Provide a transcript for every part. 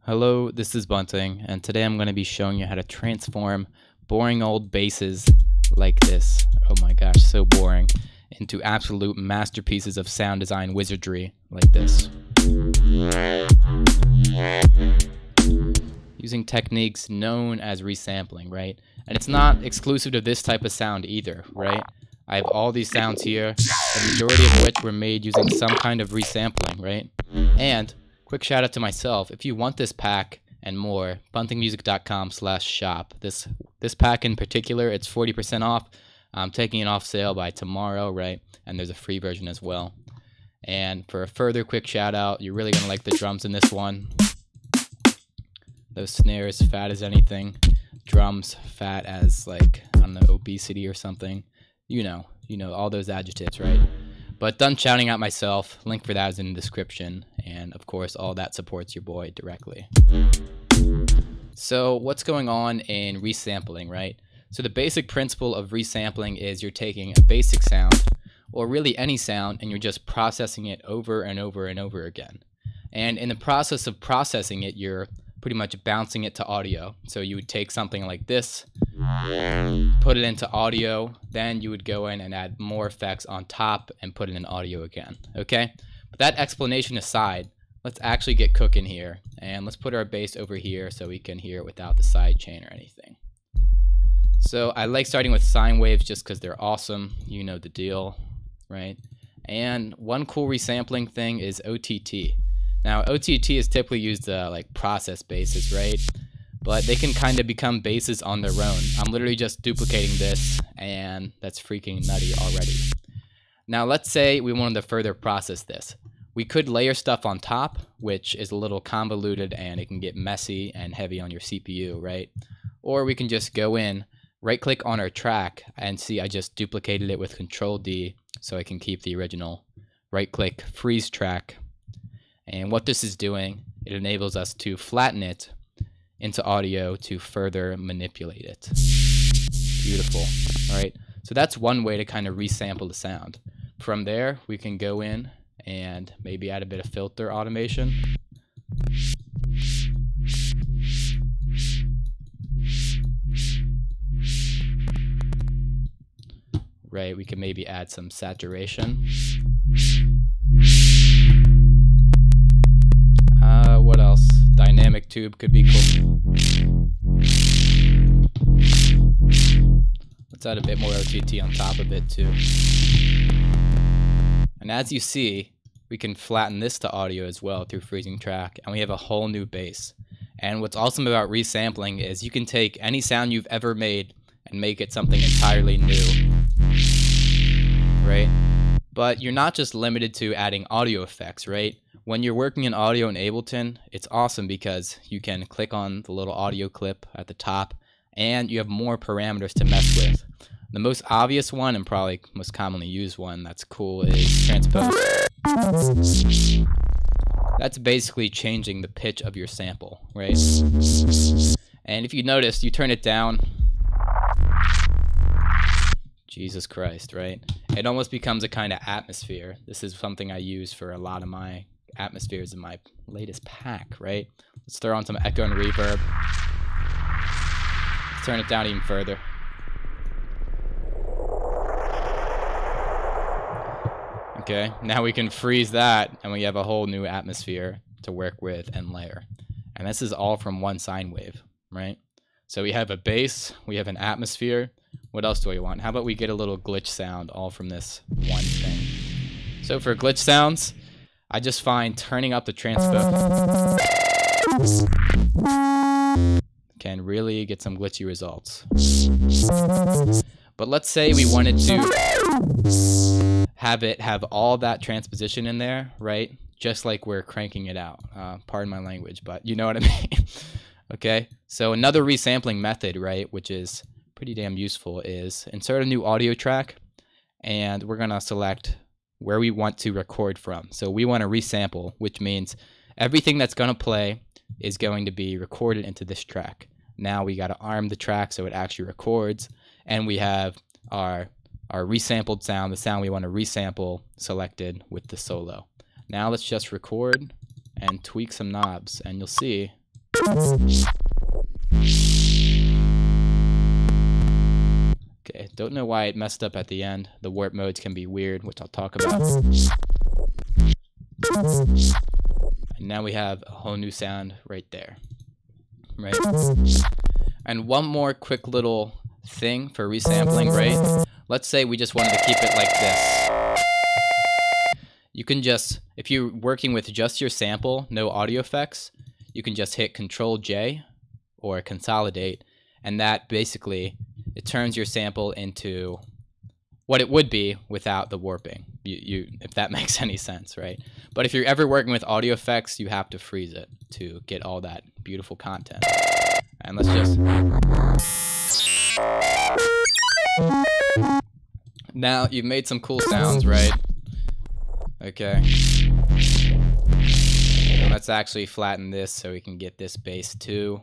Hello, this is Bunting, and today I'm going to be showing you how to transform boring old basses like this. Oh my gosh, so boring, into absolute masterpieces of sound design wizardry like this. Using techniques known as resampling, right? And it's not exclusive to this type of sound either, right? I have all these sounds here, the majority of which were made using some kind of resampling, right? And quick shout out to myself. If you want this pack and more, buntingmusic.com/shop. This pack in particular, it's 40% off. I'm taking it off sale by tomorrow, right? And there's a free version as well. And for a further quick shout out, you're really gonna like the drums in this one. Those snares, fat as anything. Drums, fat as like, I don't know, obesity or something. You know, all those adjectives, right? But done shouting out myself. Link for that is in the description. And of course, all that supports your boy directly. So what's going on in resampling, right? So the basic principle of resampling is you're taking a basic sound, or really any sound, and you're just processing it over and over and over again. And in the process of processing it, you're pretty much bouncing it to audio. So you would take something like this, put it into audio, then you would go in and add more effects on top and put it in audio again, okay? But that explanation aside, let's actually get cooking here, and let's put our bass over here so we can hear it without the side chain or anything. So I like starting with sine waves just because they're awesome, you know the deal, right? And one cool resampling thing is OTT. Now OTT is typically used to like process basses, right? But they can kind of become basses on their own. I'm literally just duplicating this, and that's freaking nutty already. Now let's say we wanted to further process this. We could layer stuff on top, which is a little convoluted and it can get messy and heavy on your CPU, right? Or we can just go in, right click on our track, and see I just duplicated it with Control D so I can keep the original. Right click, freeze track. And what this is doing, it enables us to flatten it into audio to further manipulate it. Beautiful. All right, so that's one way to kind of resample the sound. From there, we can go in and maybe add a bit of filter automation. Right, we can maybe add some saturation. What else? Dynamic tube could be cool. Let's add a bit more OTT on top of it too. And as you see, we can flatten this to audio as well through freezing track, and we have a whole new bass. And what's awesome about resampling is you can take any sound you've ever made and make it something entirely new, right? But you're not just limited to adding audio effects, right? When you're working in audio in Ableton, it's awesome because you can click on the little audio clip at the top and you have more parameters to mess with. The most obvious one, and probably most commonly used one that's cool, is transpose. That's basically changing the pitch of your sample, right? And if you notice, you turn it down, Jesus Christ, right? It almost becomes a kind of atmosphere. This is something I use for a lot of my atmospheres in my latest pack, right? Let's throw on some echo and reverb. Let's turn it down even further. Okay, now we can freeze that and we have a whole new atmosphere to work with and layer. And this is all from one sine wave, right? So we have a bass, we have an atmosphere. What else do we want? How about we get a little glitch sound all from this one thing? So for glitch sounds, I just find turning up the transpose can really get some glitchy results. But let's say we wanted to have all that transposition in there, right? Just like we're cranking it out. Pardon my language, but you know what I mean. Okay, so another resampling method, right, which is pretty damn useful, is insert a new audio track, and we're gonna select where we want to record from. So we want to resample, which means everything that's gonna play is going to be recorded into this track. Now we gotta arm the track so it actually records, and we have our resampled sound, the sound we want to resample, selected with the solo. Now let's just record and tweak some knobs, and you'll see Okay, don't know why it messed up at the end. The warp modes can be weird, which I'll talk about. And now we have a whole new sound right there. Right? And one more quick little thing for resampling, right? Let's say we just wanted to keep it like this. You can just, if you're working with just your sample, no audio effects, you can just hit Control J or consolidate, and that basically, it turns your sample into what it would be without the warping, if that makes any sense, right? But if you're ever working with audio effects, you have to freeze it to get all that beautiful content. And let's just... Now, you've made some cool sounds, right? Okay. And let's actually flatten this so we can get this bass too.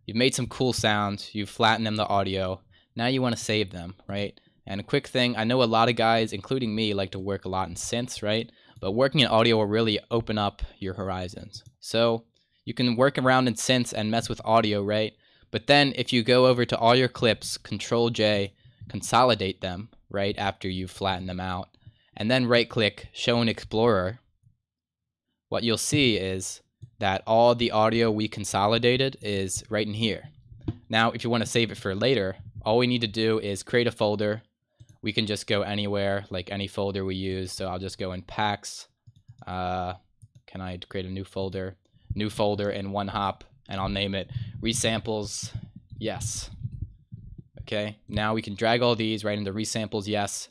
You've made some cool sounds. You've flattened them, the audio. Now you want to save them, right? And a quick thing, I know a lot of guys, including me, like to work a lot in synths, right? But working in audio will really open up your horizons. So you can work around in synths and mess with audio, right? But then if you go over to all your clips, Control J, consolidate them, right, after you flatten them out, and then right-click, Show in Explorer, what you'll see is that all the audio we consolidated is right in here. Now, if you want to save it for later, all we need to do is create a folder. We can just go anywhere, like any folder we use. So I'll just go in Packs. Can I create a new folder? New folder in one hop, and I'll name it Resamples Yes. Okay, now we can drag all these right into Resamples Yes.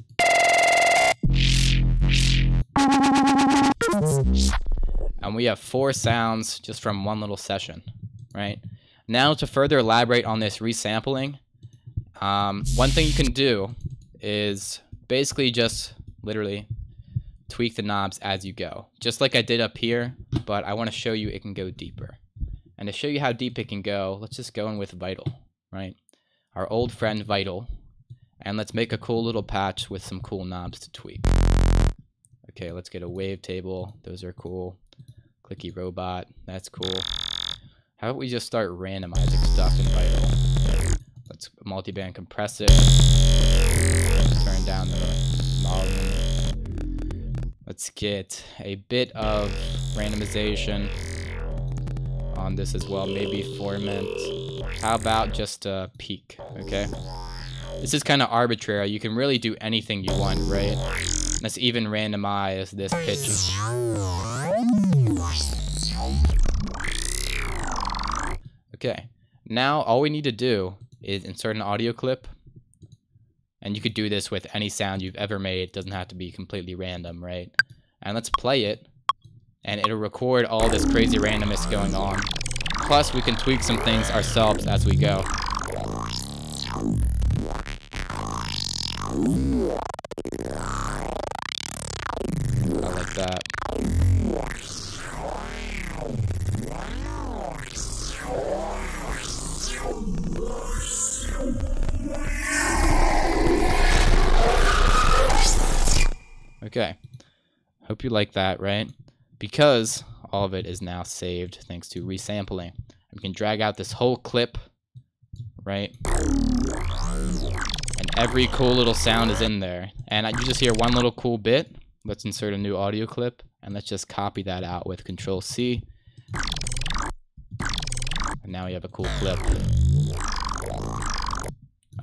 And we have 4 sounds just from one little session, right? Now to further elaborate on this resampling, one thing you can do is basically just literally tweak the knobs as you go. Just like I did up here, but I want to show you it can go deeper. And to show you how deep it can go, let's just go in with Vital, right? Our old friend Vital. And let's make a cool little patch with some cool knobs to tweak. Okay, let's get a wavetable. Those are cool. Clicky robot, that's cool. How about we just start randomizing stuff in Vital? Let's multiband compress it. Turn down the volume. Let's get a bit of randomization on this as well, maybe formant. How about just a peak, okay? This is kind of arbitrary. You can really do anything you want, right? Let's even randomize this pitch. Okay, now all we need to do is insert an audio clip, and you could do this with any sound you've ever made. It doesn't have to be completely random, right? And let's play it, and it'll record all this crazy randomness going on. Plus, we can tweak some things ourselves as we go. I like that. Okay, hope you like that, right? Because all of it is now saved thanks to resampling. We can drag out this whole clip, right? And every cool little sound is in there. And you just hear one little cool bit. Let's insert a new audio clip, and let's just copy that out with Control C. And now we have a cool clip.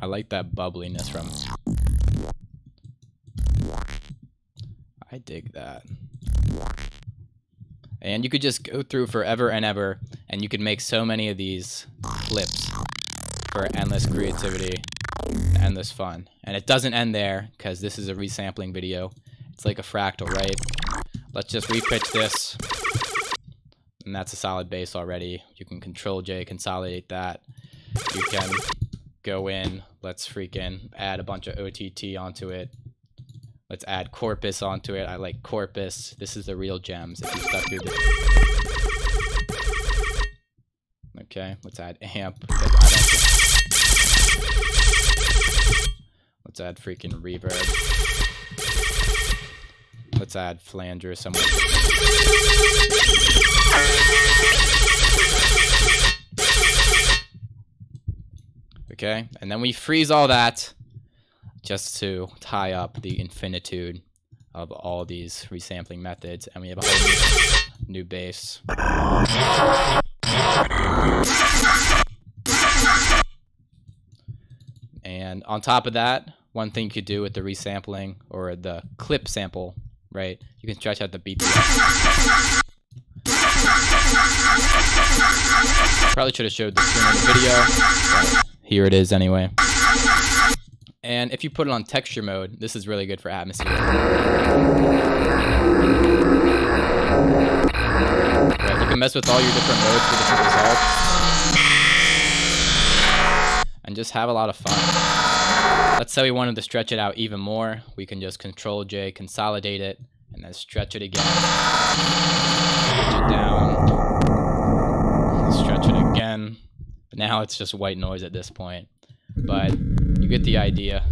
I like that bubbliness from it. I dig that. And you could just go through forever and ever, and you could make so many of these clips for endless creativity, endless fun. And it doesn't end there, because this is a resampling video. It's like a fractal, right? Let's just repitch this. And that's a solid bass already. You can Control J, consolidate that. You can go in, let's freaking add a bunch of OTT onto it. Let's add corpus onto it. I like corpus. This is the real gems if you stuck through this. Okay, let's add amp. Let's add freaking reverb. Let's add flanger somewhere. Okay, and then we freeze all that just to tie up the infinitude of all these resampling methods, and we have a whole new bass. And on top of that, one thing you could do with the resampling or the clip sample, right? You can stretch out the beat. Probably should have showed this in the video, but here it is anyway. And if you put it on texture mode, this is really good for atmosphere. Right, you can mess with all your different modes for different results. And just have a lot of fun. Let's say we wanted to stretch it out even more. We can just Control-J, consolidate it, and then stretch it again. Stretch it down. Stretch it again. But now it's just white noise at this point. But you get the idea.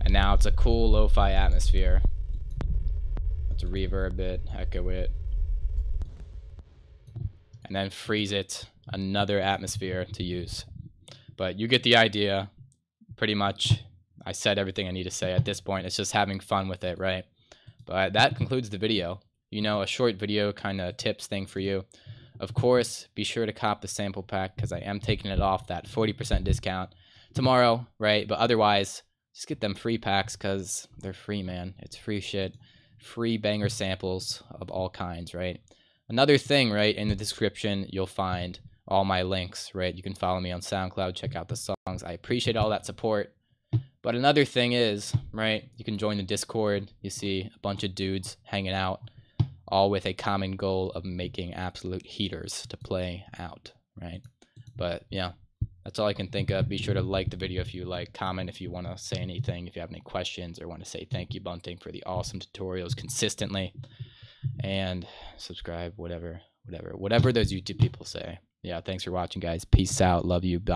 And now it's a cool lo-fi atmosphere. Let's reverb it, echo it. And then freeze it. Another atmosphere to use. But you get the idea. Pretty much, I said everything I need to say at this point. It's just having fun with it, right? But that concludes the video. You know, a short video kind of tips thing for you. Of course, be sure to cop the sample pack because I am taking it off that 40% discount tomorrow, right? But otherwise, just get them free packs because they're free, man. It's free shit. Free banger samples of all kinds, right? Another thing, right, in the description, you'll find all my links, right? You can follow me on SoundCloud, check out the songs. I appreciate all that support. But another thing is, right, you can join the Discord. You see a bunch of dudes hanging out, all with a common goal of making absolute heaters to play out, right? But yeah, that's all I can think of. Be sure to like the video if you like, comment if you want to say anything, if you have any questions, or want to say thank you, Bunting, for the awesome tutorials consistently, and subscribe, whatever those YouTube people say. Yeah, thanks for watching, guys. Peace out. Love you. Bye.